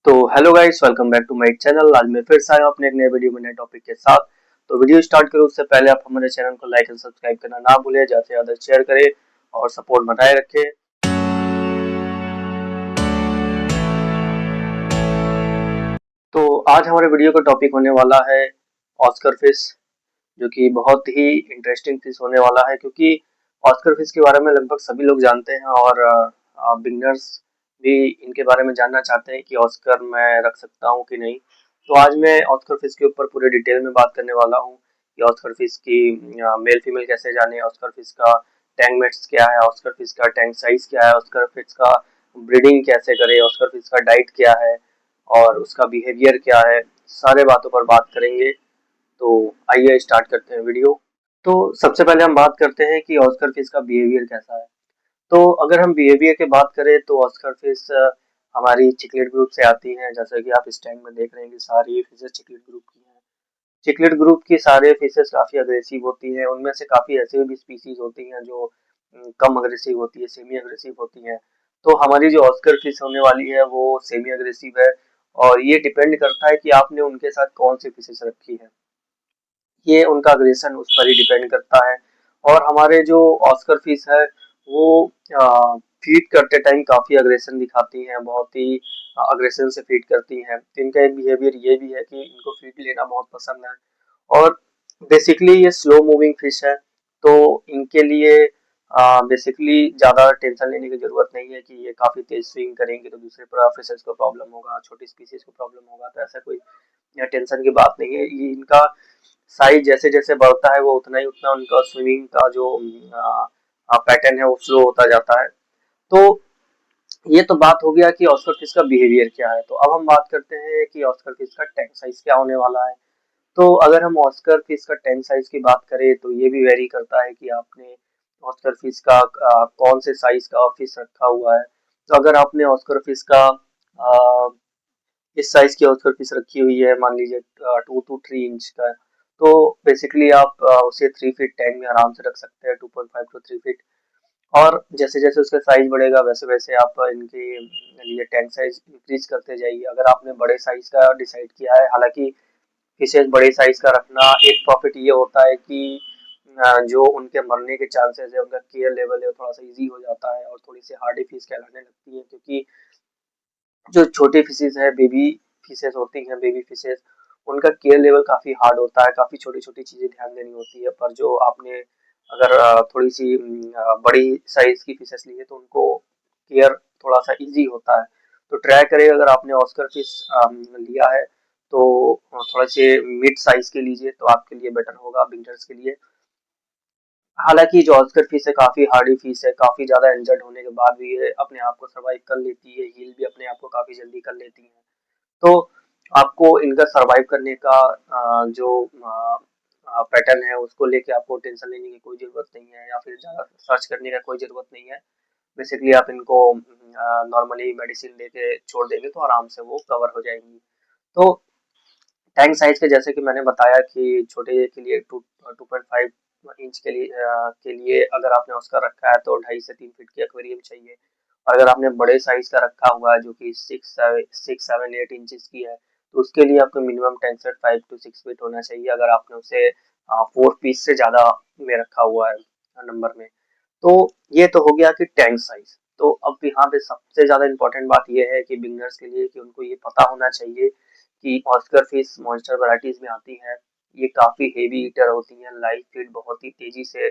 तो hello guys, welcome back to my channel. आज मैं फिर से आया हूं अपने एक नए वीडियो में नए टॉपिक के साथ। तो वीडियो स्टार्ट करूं उससे पहले आप हमारे चैनल को लाइक एंड सब्सक्राइब करना ना भूलें, ज़्यादा से ज़्यादा शेयर करें और सपोर्ट बनाए रखें। तो आज हमारे वीडियो का टॉपिक होने वाला है ऑस्कर फिश, जो कि बहुत ही इंटरेस्टिंग फिश होने वाला है, क्योंकि ऑस्कर फिश के बारे में लगभग सभी लोग जानते हैं और बिगनर्स भी इनके बारे में जानना चाहते हैं कि ऑस्कर मैं रख सकता हूं कि नहीं। तो आज मैं ऑस्कर फिश के ऊपर पूरे डिटेल में बात करने वाला हूं कि ऑस्कर फिश की मेल फीमेल कैसे जाने, ऑस्कर फिश का टैंक मेट्स क्या है, ऑस्कर फिश का टैंक साइज क्या है, ऑस्कर फिश का ब्रीडिंग कैसे करें, ऑस्कर फिश का डाइट क्या है और उसका बिहेवियर क्या है, सारे बातों पर बात करेंगे। तो आइए स्टार्ट करते हैं वीडियो। तो सबसे पहले हम बात करते हैं कि ऑस्कर फिश का बिहेवियर कैसा है। तो अगर हम बिहेवियर की बात करें तो ऑस्कर फिश हमारी चिकलेट ग्रुप से आती हैं। जैसा कि आप इस टैंक में देख रहे हैं कि सारी फिशेस चिकलेट ग्रुप की हैं। चिकलेट ग्रुप की सारे फिशेस काफ़ी अग्रेसिव होती हैं। उनमें से काफ़ी ऐसे भी स्पीसीज होती हैं जो कम अग्रेसिव होती है, सेमी अग्रेसिव होती हैं। तो हमारी जो ऑस्कर फिश होने वाली है वो सेमी अग्रेसिव है, और ये डिपेंड करता है कि आपने उनके साथ कौन सी फिशेस रखी है। ये उनका अग्रेशन उस पर ही डिपेंड करता है। और हमारे जो ऑस्कर फिश है वो फीड करते टाइम काफ़ी अग्रेशन दिखाती हैं, बहुत ही अग्रेशन से फीड करती हैं। तो इनका एक बिहेवियर ये भी है कि इनको फीड लेना बहुत पसंद है। और बेसिकली ये स्लो मूविंग फिश है, तो इनके लिए बेसिकली ज़्यादा टेंशन लेने की ज़रूरत नहीं है कि ये काफ़ी तेज स्विंग करेंगे तो दूसरे फिशेस को प्रॉब्लम होगा, छोटी स्पीसीज को प्रॉब्लम होगा। तो ऐसा कोई या टेंशन की बात नहीं है। ये इनका साइज जैसे जैसे बढ़ता है वो उतना ही उतना उनका स्विमिंग का जो पैटर्न है वो स्लो होता जाता है। तो ये तो बात हो गया कि ऑस्कर फिश का बिहेवियर क्या है। तो अब हम बात करते हैं कि ऑस्कर फिश का टैंक साइज क्या होने वाला है। तो अगर हम ऑस्कर फिश का टैंक साइज की बात करें तो ये भी वेरी करता है कि आपने ऑस्कर फिश का कौन से साइज का फिश रखा हुआ है। तो अगर आपने ऑस्कर फिश का इस साइज की ऑस्कर फिश रखी हुई है, मान लीजिए 2 to 3 इंच का, तो बेसिकली आप उसे 3 फीट टैंक में आराम से रख सकते हैं, 2.5 to 3 फीट। और जैसे जैसे उसका साइज बढ़ेगा वैसे वैसे आप इनके लिए टैंक साइज इंक्रीज करते जाइए। अगर आपने बड़े साइज का डिसाइड किया है, हालांकि फिशेज बड़े साइज का रखना एक प्रॉफिट ये होता है कि जो उनके मरने के चांसेस है, उनका केयर लेवल है थोड़ा सा इजी हो जाता है और थोड़ी सी हार्डी फिश कहलाने लगती है। क्योंकि जो छोटे फिशेज है, बेबी फिशेज होती हैं, बेबी फिशेज, उनका केयर लेवल काफ़ी हार्ड होता है, काफ़ी छोटी छोटी चीज़ें ध्यान देनी होती है। पर जो आपने अगर थोड़ी सी बड़ी साइज की फिशेज ली है तो उनको केयर थोड़ा सा इजी होता है। तो ट्राई करें, अगर आपने ऑस्कर फिश लिया है तो थोड़ा से मिड साइज के लीजिए तो आपके लिए बेटर होगा, बिगनर्स के लिए। हालांकि जो ऑस्कर फिश है काफी हार्डी फिश है, काफी ज्यादा इंजर्ड होने के बाद भी ये अपने आप को सर्वाइव कर लेती है, हील भी अपने आप को काफी जल्दी कर लेती है। तो आपको इनका सर्वाइव करने का जो पैटर्न है उसको लेके आपको टेंशन लेने की कोई जरूरत नहीं है, या फिर ज्यादा सर्च करने का कोई जरूरत नहीं है। बेसिकली आप इनको नॉर्मली मेडिसिन देके छोड़ देंगे तो आराम से वो कवर हो जाएंगी। तो टैंक साइज के जैसे कि मैंने बताया कि छोटे के लिए 2.5 इंच के लिए अगर आपने उसका रखा है तो 2.5 से 3 फीट की एक्वेरियम चाहिए। और अगर आपने बड़े साइज का रखा हुआ है जो कि 6, 7, 8 इंचेस की है, तो उसके लिए आपको minimum tank set 5 to 6 feet होना चाहिए, अगर आपने उसे 4 पीस से ज़्यादा में रखा हुआ है नंबर में। तो ये तो हो गया कि टैंक साइज। तो अब यहाँ पे सबसे ज़्यादा इम्पोर्टेंट बात ये है कि बिगनर्स के लिए कि उनको ये पता होना चाहिए कि ऑस्कर फिश मॉन्स्टर वैराइटीज में आती है। ये काफ़ी हेवी ईटर होती हैं, लाइव फीड बहुत ही तेज़ी से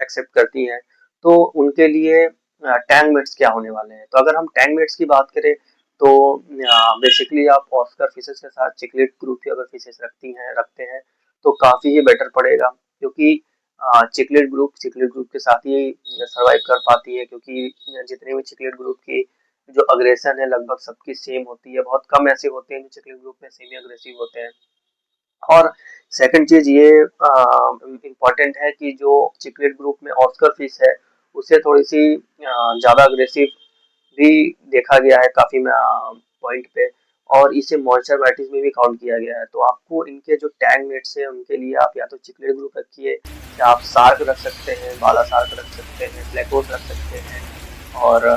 एक्सेप्ट करती हैं। तो उनके लिए टैंक मेट्स क्या होने वाले हैं। तो अगर हम टैंक मेट्स की बात करें तो बेसिकली आप ऑस्कर फिशेस के साथ चिकलेट ग्रुप की अगर फिशेस रखते हैं तो काफ़ी ही बेटर पड़ेगा, क्योंकि चिकलेट ग्रुप के साथ ही सरवाइव कर पाती है। क्योंकि जितने भी चिकलेट ग्रुप की जो अग्रेशन है लगभग सबकी सेम होती है, बहुत कम ऐसे होते हैं जो चिकलेट ग्रुप में सेमी अग्रेसिव होते हैं। और सेकंड चीज ये इम्पोर्टेंट है कि जो चिकलेट ग्रुप में ऑस्कर फिश है उसे थोड़ी सी ज्यादा अग्रेसिव भी देखा गया है काफी पॉइंट पे, और इसे मॉन्स्टर वैराइटीज में भी काउंट किया गया है। तो आपको इनके जो टैंक मेट्स है उनके लिए आप या तो चिकलेट ग्रुप रखिए, या आप सार्क रख सकते हैं, बाला सार्क रख सकते हैं, फ्लैकोस रख सकते हैं, और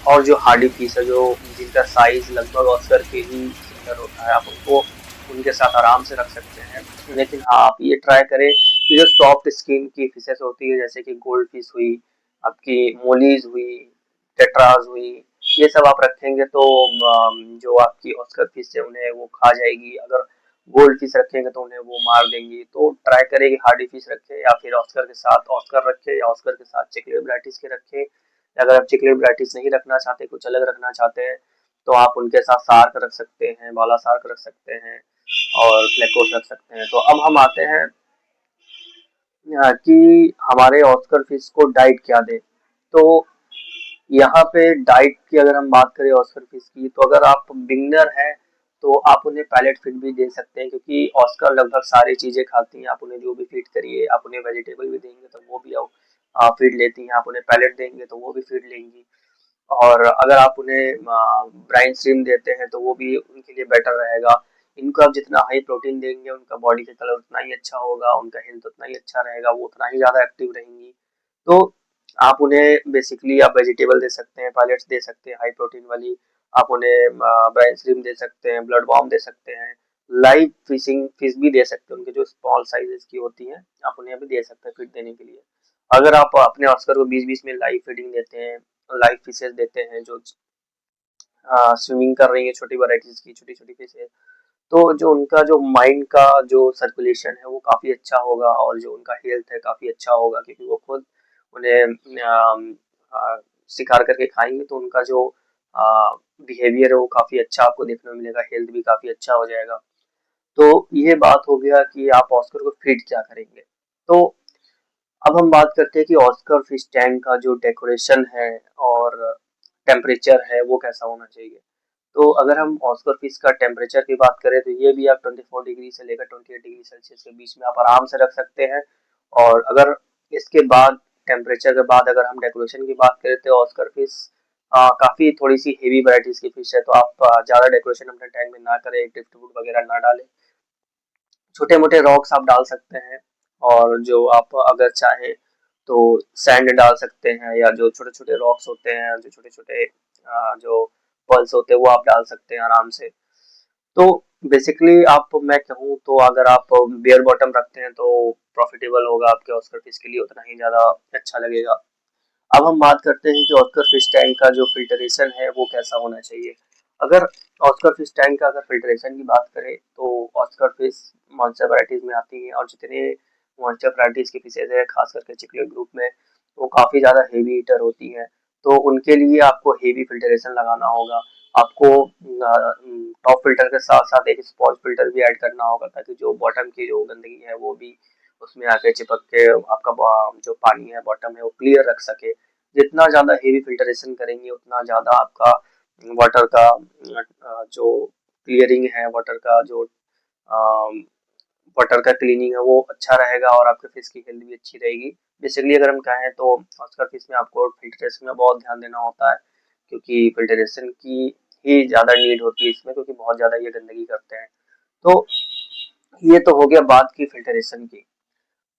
और जो हार्डी फिश है, जो जिनका साइज लगभग ऑस्कर के ही सिमिलर होता है, आप उनको उनके साथ आराम से रख सकते हैं। लेकिन हाँ, आप ये ट्राई करें कि जो सॉफ्ट स्किन की फिशेस होती है, जैसे कि गोल्ड फिश हुई, आपकी मोलीज हुई, टेट्राज हुई, ये सब आप रखेंगे तो जो आपकी ऑस्कर फिश है उन्हें वो खा जाएगी। अगर गोल्ड फिश रखेंगे तो उन्हें वो मार देंगी। तो ट्राई करें कि हार्डी फिश रखें, या फिर ऑस्कर के साथ ऑस्कर रखें, या ऑस्कर के साथ चिकलेट ब्राइटिस के रखें। अगर आप चिकलेट ब्राइटिस नहीं रखना चाहते, कुछ अलग रखना चाहते हैं, तो आप उनके साथ सार्क रख सकते हैं, बाला सार्क रख सकते हैं, और फ्लेकोस रख सकते हैं। तो अब हम आते हैं कि हमारे ऑस्कर फिश को डाइट क्या दें। तो यहाँ पे डाइट की अगर हम बात करें ऑस्कर फिश की, तो अगर आप बिगनर हैं तो आप उन्हें पैलेट फीड भी दे सकते हैं, क्योंकि ऑस्कर लगभग सारी चीजें खाती हैं। आप उन्हें जो भी फीड करिए, आप उन्हें वेजिटेबल भी देंगे तो वो भी फीड लेती हैं, आप उन्हें पैलेट देंगे तो वो भी फीड लेंगी। और अगर आप उन्हें ब्राइन श्रिम्प देते हैं तो वो भी उनके लिए बेटर रहेगा। इनको आप जितना हाई प्रोटीन देंगे, उनका बॉडी का कलर उतना ही अच्छा होगा, उनका हेल्थ उतना ही अच्छा रहेगा, वो उतना ही ज़्यादा एक्टिव रहेंगी। तो आप उन्हें बेसिकली आप वेजिटेबल दे सकते हैं, पैलेट्स दे सकते हैं हाई प्रोटीन वाली, आप उन्हें ब्राइन श्रिम्प दे सकते हैं, ब्लड वॉर्म दे सकते हैं, लाइव फिशिंग फिश भी दे सकते हैं, उनके जो स्मॉल साइजेस की होती हैं आप उन्हें भी दे सकते हैं फीड देने के लिए। अगर आप अपने ऑस्कर को बीच बीच में लाइव फीडिंग देते हैं, लाइव फिशेस देते हैं जो स्विमिंग कर रही है, छोटी वैरायटीज की छोटी छोटी फिशेस, तो जो उनका जो माइंड का जो सर्कुलेशन है वो काफ़ी अच्छा होगा, और जो उनका हेल्थ है काफ़ी अच्छा होगा, क्योंकि वो खुद उन्हें शिकार करके खाएंगे तो उनका जो बिहेवियर है वो काफ़ी अच्छा आपको देखने में मिलेगा, हेल्थ भी काफ़ी अच्छा हो जाएगा। तो ये बात हो गया कि आप ऑस्कर को फीड क्या करेंगे। तो अब हम बात करते हैं कि ऑस्कर फिश टैंक का जो डेकोरेशन है और टेम्परेचर है वो कैसा होना चाहिए। तो अगर हम ऑस्कर फिश का टेम्परेचर की बात करें तो ये भी आप 24 डिग्री से लेकर 28 डिग्री सेल्सियस के बीच में आप आराम से रख सकते हैं। और अगर इसके बाद टेम्परेचर के बाद अगर हम डेकोरेशन की बात करें तो ऑस्कर फिश काफ़ी थोड़ी सी हेवी वैराइटीज की फिश है, तो आप ज़्यादा डेकोरेशन अपने टैंक में ना करें, ड्रिफ्टवुड वगैरह ना डालें, छोटे मोटे रॉक्स आप डाल सकते हैं। और जो आप अगर चाहें तो सैंड डाल सकते हैं, या जो छोटे छोटे रॉक्स होते हैं, जो छोटे छोटे जो पर्ल्स होते हैं वो आप डाल सकते हैं आराम से। तो बेसिकली आप मैं कहूँ तो अगर आप बेयर बॉटम रखते हैं तो प्रॉफिटेबल होगा आपके ऑस्कर फिश के लिए, उतना ही ज़्यादा अच्छा लगेगा। अब हम बात करते हैं कि ऑस्कर फिश टैंक का जो फिल्टरेशन है वो कैसा होना चाहिए। अगर ऑस्कर फिश टैंक का अगर फिल्टरेशन की बात करें तो ऑस्कर फिश मॉन्स्टर वैराइटीज में आती है, और जितने मॉन्स्टर वैराइटीज की फिशेज है खास करके चिकलेट ग्रुप में, वो काफ़ी ज़्यादा हेवी ईटर होती हैं। तो उनके लिए आपको हेवी फिल्टरेशन लगाना होगा। आपको टॉप फिल्टर के साथ साथ एक स्पॉन्ज फिल्टर भी ऐड करना होगा, ताकि जो बॉटम की जो गंदगी है वो भी उसमें आके चिपक के आपका जो पानी है बॉटम है वो क्लियर रख सके। जितना ज़्यादा हेवी फिल्टरेशन करेंगे उतना ज़्यादा आपका वाटर का जो क्लियरिंग है, वाटर का क्लीनिंग है वो अच्छा रहेगा, और आपके फिश की हेल्थ भी अच्छी रहेगी। बेसिकली अगर हम कहें तो ऑस्कर फिश में आपको फिल्टरेशन में बहुत ध्यान देना होता है, क्योंकि फिल्टरेशन की ही ज़्यादा नीड होती है इसमें, क्योंकि बहुत ज़्यादा ये गंदगी करते हैं। तो ये तो हो गया बात की फिल्टरेशन की।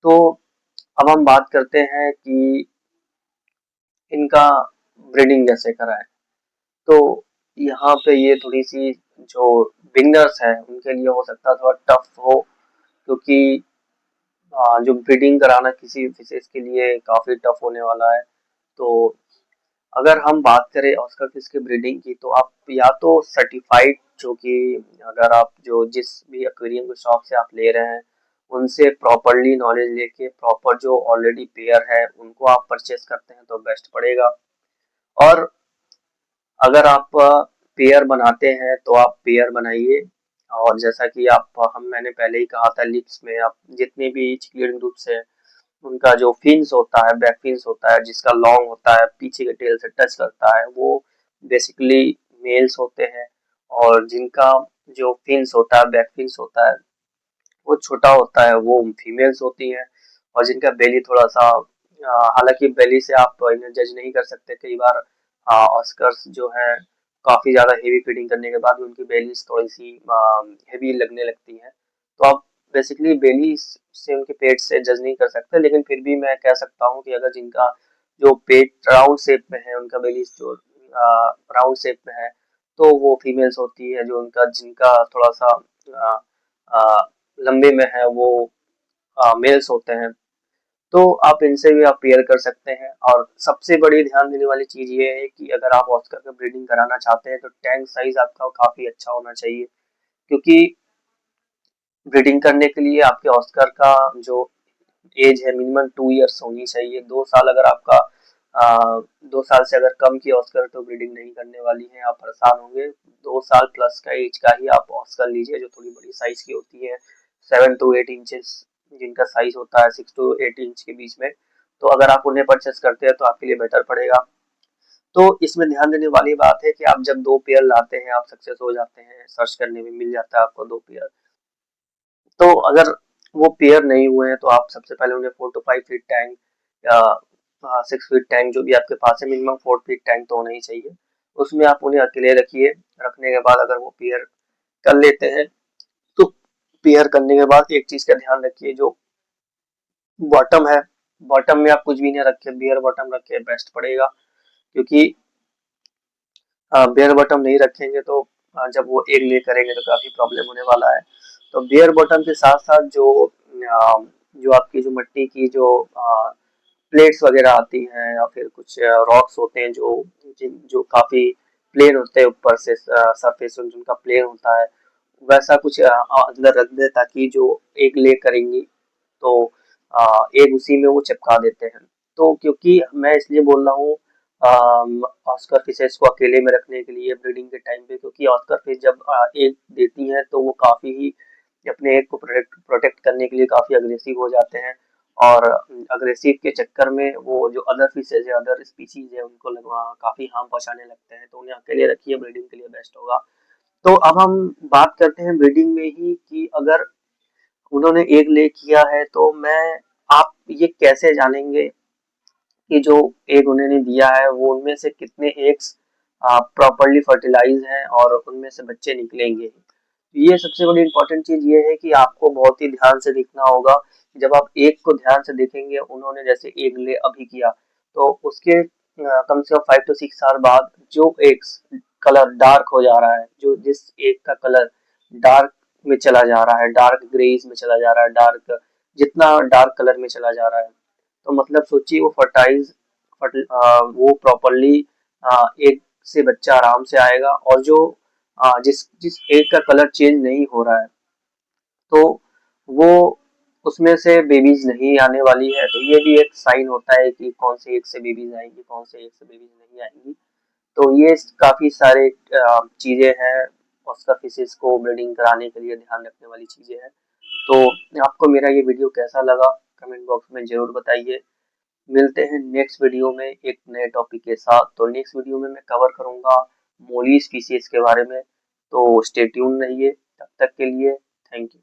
तो अब हम बात करते हैं कि इनका ब्रीडिंग कैसे कराएं। तो यहाँ पे ये थोड़ी सी जो बिगनर्स हैं उनके लिए हो सकता है थोड़ा टफ हो, क्योंकि जो ब्रीडिंग कराना किसी फिशेस के लिए काफ़ी टफ होने वाला है। तो अगर हम बात करें ऑस्कर फिश की ब्रीडिंग की, तो आप या तो सर्टिफाइड, जो कि अगर आप जो जिस भी एक्वेरियम की शॉप से आप ले रहे हैं उनसे प्रॉपरली नॉलेज लेके प्रॉपर जो ऑलरेडी पेयर है उनको आप परचेस करते हैं तो बेस्ट पड़ेगा। और अगर आप पेयर बनाते हैं तो आप पेयर बनाइए। और जैसा कि आप हम मैंने पहले ही कहा था, लिप्स में आप जितने भी चिकलिड ग्रुप्स है उनका जो फिन्स होता है, बैक फिन्स होता है, जिसका लॉन्ग होता है, पीछे के टेल से टच करता है, वो बेसिकली मेल्स होते हैं। और जिनका जो फिन्स होता है, बैक फिन्स होता है, वो छोटा होता है, वो फीमेल्स होती हैं। और जिनका बेली थोड़ा सा हालांकि बेली से आप इन्हें जज नहीं कर सकते, कई बार ऑस्कर्स जो है काफी ज्यादा हेवी फीडिंग करने के बाद भी उनकी बेलीज थोड़ी सी हेवी लगने लगती है। तो आप बेसिकली बेली से उनके पेट से जज नहीं कर सकते, लेकिन फिर भी मैं कह सकता हूँ कि अगर जिनका जो पेट राउंड शेप में है, उनका बेली जो राउंड शेप में है तो वो फीमेल्स होती है, जो उनका जिनका थोड़ा सा आ, आ, लंबे में है वो मेल्स होते हैं। तो आप इनसे भी आप पेयर कर सकते हैं। और सबसे बड़ी ध्यान देने वाली चीज ये है कि अगर आप ऑस्कर का ब्रीडिंग कराना चाहते हैं तो टैंक साइज आपका काफी अच्छा होना चाहिए, क्योंकि ब्रीडिंग करने के लिए आपके ऑस्कर का जो एज है मिनिमम 2 इयर्स होनी चाहिए। 2 साल अगर आपका 2 साल से अगर कम की ऑस्कर तो ब्रीडिंग नहीं करने वाली है, आप परेशान होंगे। 2 साल प्लस का एज का ही आप ऑस्कर लीजिए, जो थोड़ी बड़ी साइज की होती है, 7 to 8 इंचेस जिनका साइज होता है, 6 to 8 इंच के बीच में। तो अगर आप उन्हें परचेस करते हैं तो आपके लिए बेटर पड़ेगा। तो इसमें ध्यान देने वाली बात है कि आप जब 2 पेयर लाते हैं आप सक्सेस हो जाते हैं, सर्च करने में मिल जाता है आपको 2 पेयर। तो अगर वो पेयर नहीं हुए हैं तो आप सबसे पहले उन्हें 4 to 5 फीट टैंक या 6 फीट टैंक जो भी आपके पास है, मिनिमम 4 फीट टैंक तो होना ही चाहिए, उसमें आप उन्हें अकेले रखिए। रखने के बाद अगर वो पेयर कर लेते हैं तो पेयर करने के बाद एक चीज का ध्यान रखिए, जो बॉटम है, बॉटम में आप कुछ भी नहीं रखे, बेयर बॉटम रखे बेस्ट पड़ेगा। क्योंकि बेयर बॉटम नहीं रखेंगे तो जब वो एग ले करेंगे तो काफी प्रॉब्लम होने वाला है। तो बेयर बॉटम के साथ साथ जो आपकी जो मिट्टी की जो प्लेट्स वगैरह आती हैं या फिर कुछ रॉक्स होते हैं जो काफी प्लेन होते हैं, ऊपर से सरफेस जिनका प्लेन होता है, वैसा कुछ अंदर रख दे ताकि जो एग ले करेंगी तो एग उसी में वो चिपका देते हैं। तो क्योंकि मैं इसलिए बोल रहा हूँ ऑस्कर फिशेस को अकेले में रखने के लिए ब्रीडिंग के टाइम पे, क्योंकि ऑस्कर फिश जब एग देती हैं तो वो काफी ही अपने एग को प्रोटेक्ट करने के लिए काफी अग्रेसिव हो जाते हैं। और अग्रेसिव के चक्कर में वो जो अदर फिशेज है, अदर स्पीशीज है, उनको लगवा काफी हार्म पहुंचाने लगते हैं। तो उन्हें अकेले रखिए, ब्रीडिंग के लिए बेस्ट होगा। तो अब हम बात करते हैं ब्रीडिंग में ही कि अगर उन्होंने एग ले किया है तो आप ये कैसे जानेंगे कि जो एग उन्होंने दिया है वो उनमें से कितने एग्स प्रॉपरली फर्टिलाइज हैं और उनमें से बच्चे निकलेंगे। ये सबसे बड़ी इंपॉर्टेंट चीज ये है कि आपको बहुत ही ध्यान से देखना होगा। जब आप एग को ध्यान से देखेंगे, उन्होंने जैसे एग ले अभी किया तो उसके कम से कम 5 to 6 आवर बाद जो एग्स कलर डार्क हो जा रहा है, जो जिस एग का कलर डार्क में चला जा रहा है, डार्क ग्रेइश में चला जा रहा है, डार्क जितना डार्क कलर में चला जा रहा है, तो मतलब सोचिए वो वो प्रॉपरली एग से बच्चा आराम से आएगा। और जो जिस जिस एग का कलर चेंज नहीं हो रहा है तो वो उसमें से बेबीज नहीं आने वाली है। तो ये भी एक साइन होता है कि कौन से एग से बेबीज आएंगी, कौन से एग से बेबीज नहीं आएंगी। तो ये काफी सारे चीजें हैं ऑस्कर फिशेस को ब्रीडिंग कराने के लिए ध्यान रखने वाली चीजें हैं। तो आपको मेरा ये वीडियो कैसा लगा कमेंट बॉक्स में जरूर बताइए। मिलते हैं नेक्स्ट वीडियो में एक नए टॉपिक के साथ। तो नेक्स्ट वीडियो में मैं कवर करूंगा मोली स्पीसीज के बारे में। तो स्टे ट्यून रहिए, तब तक के लिए थैंक यू।